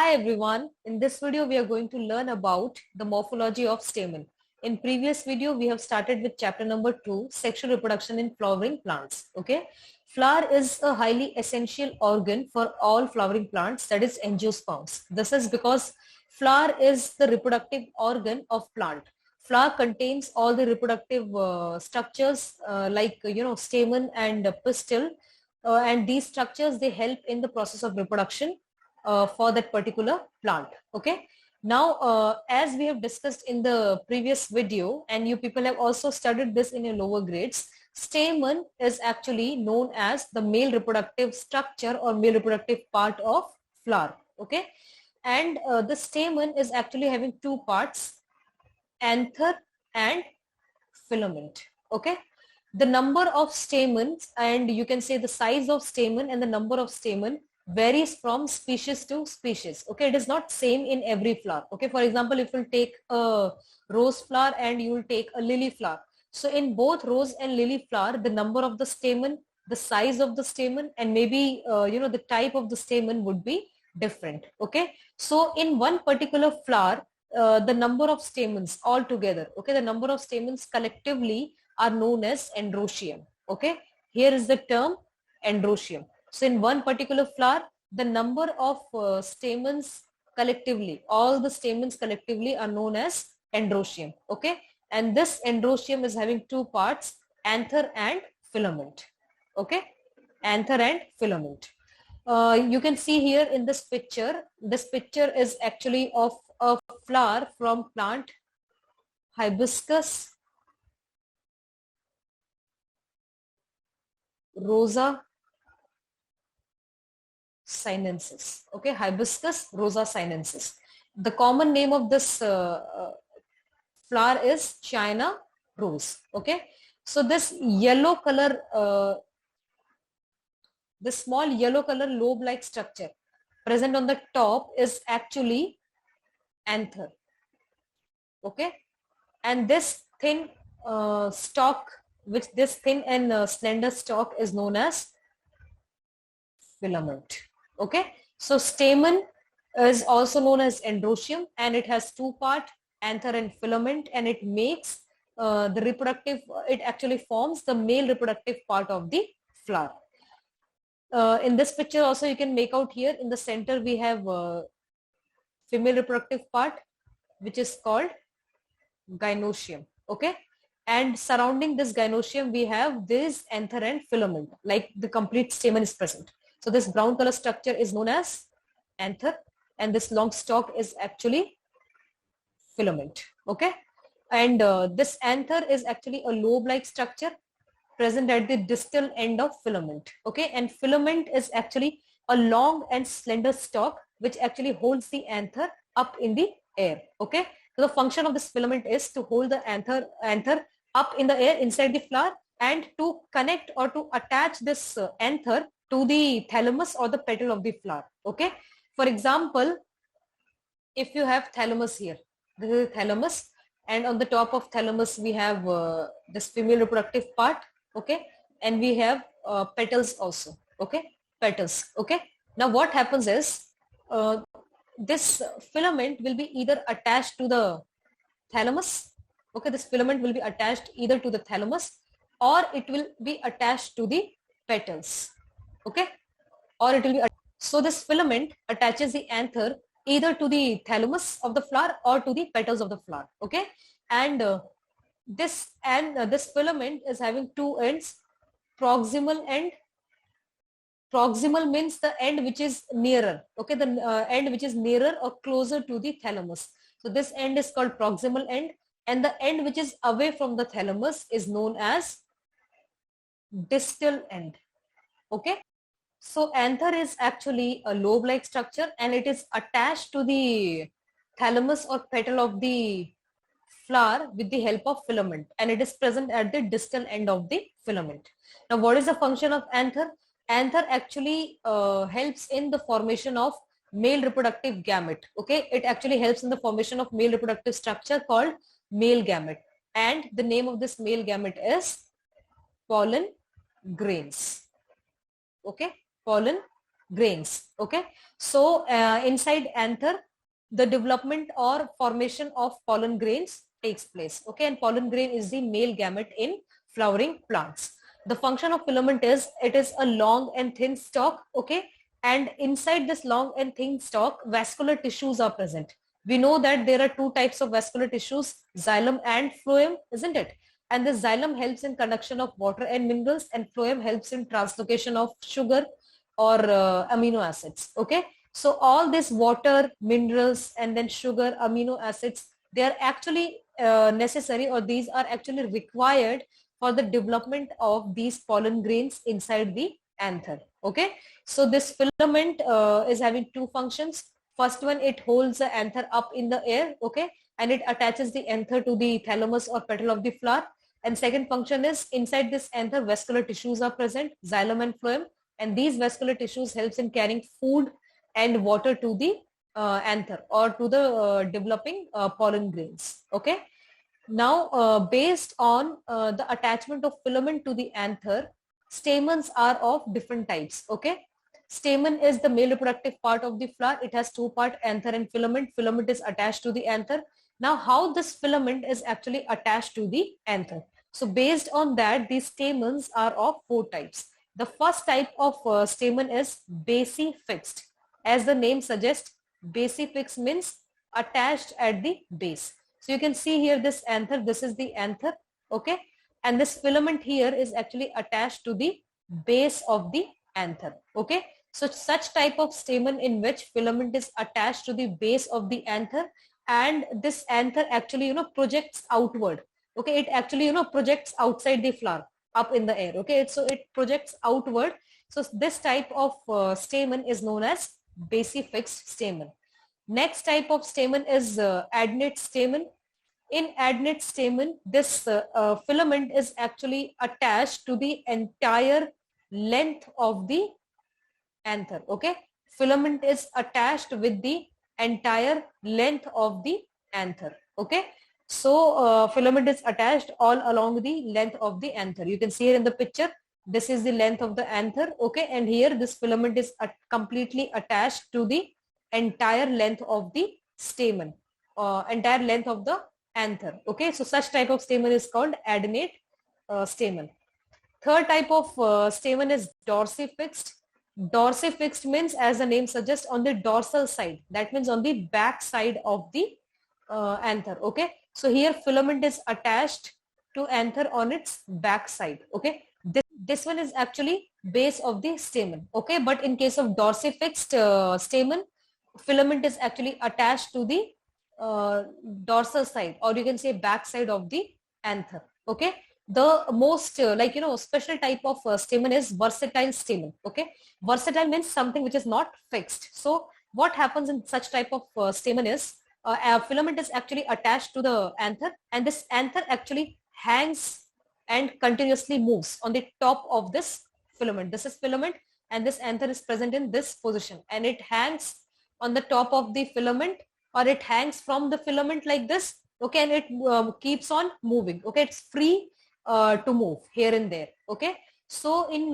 Hi everyone, in this video we are going to learn about the morphology of stamen. In previous video we have started with chapter number 2, sexual reproduction in flowering plants. Okay, flower is a highly essential organ for all flowering plants, that is angiosperms. This is because flower is the reproductive organ of plant. Flower contains all the reproductive structures like stamen and pistil, and these structures they help in the process of reproduction for that particular plant. Okay, now as we have discussed in the previous video, and you people have also studied this in your lower grades, stamen is actually known as the male reproductive structure or male reproductive part of flower. Okay, and the stamen is actually having two parts, anther and filament. Okay, the number of stamens, and you can say the size of stamen and the number of stamen, varies from species to species. Okay, it is not same in every flower. Okay, for example, if you take a rose flower and you will take a lily flower, so in both rose and lily flower, the number of the stamen, the size of the stamen, and maybe the type of the stamen would be different. Okay, so in one particular flower, the number of stamens altogether, okay, the number of stamens collectively are known as androecium. Okay, here is the term androecium. So in one particular flower, the number of stamens collectively, all the stamens collectively are known as androecium. Okay, and this androecium is having two parts, anther and filament. Okay, anther and filament. You can see here in this picture is actually of a flower from plant Hibiscus rosa sinensis. Okay, Hibiscus rosa sinensis. The common name of this flower is China rose. Okay, so this yellow color, this small yellow color lobe-like structure present on the top is actually anther. Okay, and this thin stalk, which this thin and slender stalk is known as filament. Okay, so stamen is also known as androecium, and it has two parts, anther and filament, and it makes the reproductive, it actually forms the male reproductive part of the flower. In this picture also you can make out here in the center we have female reproductive part, which is called Gynosium. Okay, and surrounding this Gynosium we have this anther and filament, like the complete stamen is present. So this brown color structure is known as anther, and this long stalk is actually filament. Okay, and this anther is actually a lobe-like structure present at the distal end of filament. Okay, and filament is actually a long and slender stalk which actually holds the anther up in the air. Okay, so the function of this filament is to hold the anther up in the air inside the flower, and to connect or to attach this anther to the thalamus or the petal of the flower. Okay, for example, if you have thalamus here, this is thalamus, and on the top of thalamus we have this female reproductive part. Okay, and we have petals also. Okay, petals. Okay, now what happens is this filament will be either attached to the thalamus. Okay, this filament will be attached either to the thalamus or it will be attached to the petals. Okay, or it will be, so this filament attaches the anther either to the thalamus of the flower or to the petals of the flower. Okay, and this filament is having two ends, proximal end. Proximal means the end which is nearer. Okay, the end which is nearer or closer to the thalamus. So this end is called proximal end, and the end which is away from the thalamus is known as distal end. Okay, so anther is actually a lobe-like structure, and it is attached to the thalamus or petal of the flower with the help of filament, and it is present at the distal end of the filament. Now what is the function of anther? Anther actually helps in the formation of male reproductive gamete. Okay, it actually helps in the formation of male reproductive structure called male gamete, and the name of this male gamete is pollen grains. Okay, pollen grains. Okay, so inside anther, the development or formation of pollen grains takes place. Okay, and pollen grain is the male gamete in flowering plants. The function of filament is it is a long and thin stalk. Okay, and inside this long and thin stalk, vascular tissues are present. We know that there are two types of vascular tissues, xylem and phloem, isn't it? And the xylem helps in conduction of water and minerals, and phloem helps in translocation of sugar or amino acids. Okay, so all this water, minerals, and then sugar, amino acids, they are actually necessary, or these are actually required for the development of these pollen grains inside the anther. Okay, so this filament is having two functions. First one, it holds the anther up in the air. Okay, and it attaches the anther to the thalamus or petal of the flower. And second function is inside this anther, vascular tissues are present, xylem and phloem, and these vascular tissues helps in carrying food and water to the anther or to the developing pollen grains. Okay. Now, based on the attachment of filament to the anther, stamens are of different types. Okay. Stamen is the male reproductive part of the flower. It has two parts, anther and filament. Filament is attached to the anther. Now, how this filament is actually attached to the anther? So, based on that, these stamens are of four types. The first type of stamen is base-fixed. As the name suggests, base-fixed means attached at the base. So you can see here this anther, this is the anther, okay? And this filament here is actually attached to the base of the anther, okay? So such type of stamen in which filament is attached to the base of the anther, and this anther actually, projects outward, okay? It actually, projects outside the flower up in the air, okay? So it projects outward. So this type of stamen is known as base-fixed stamen. Next type of stamen is adnate stamen. In adnate stamen, this filament is actually attached to the entire length of the anther. Okay, filament is attached with the entire length of the anther. Okay, so filament is attached all along the length of the anther. You can see here in the picture, this is the length of the anther. Okay, and here this filament is completely attached to the entire length of the stamen, entire length of the anther. Okay, so such type of stamen is called adnate stamen. Third type of stamen is dorsifixed. Dorsifixed means, as the name suggests, on the dorsal side. That means on the back side of the anther. Okay, so here filament is attached to anther on its back side. Okay, this one is actually base of the stamen. Okay, but in case of dorsifixed stamen, filament is actually attached to the dorsal side, or you can say back side of the anther. Okay, the most special type of stamen is versatile stamen. Okay, versatile means something which is not fixed. So what happens in such type of stamen is a filament is actually attached to the anther, and this anther actually hangs and continuously moves on the top of this filament. This is filament, and this anther is present in this position, and it hangs on the top of the filament, or it hangs from the filament like this. Okay, and it keeps on moving. Okay, it's free to move here and there. Okay, so in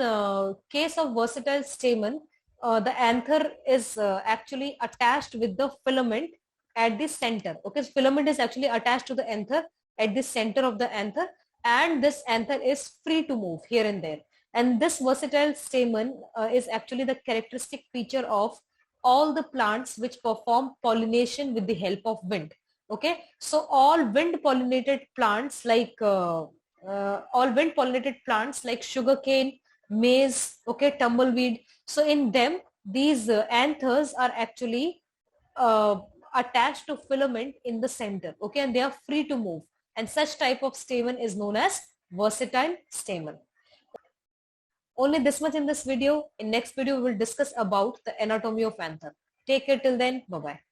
case of versatile stamen, the anther is actually attached with the filament at the center. Okay, so filament is actually attached to the anther at the center of the anther, and this anther is free to move here and there. And this versatile stamen is actually the characteristic feature of all the plants which perform pollination with the help of wind. Okay, so all wind pollinated plants like sugarcane, maize, okay, tumbleweed. So in them, these anthers are actually attached to filament in the center. Okay, and they are free to move. And such type of stamen is known as versatile stamen. Only this much in this video. In next video, we will discuss about the anatomy of anther. Take care till then. Bye-bye.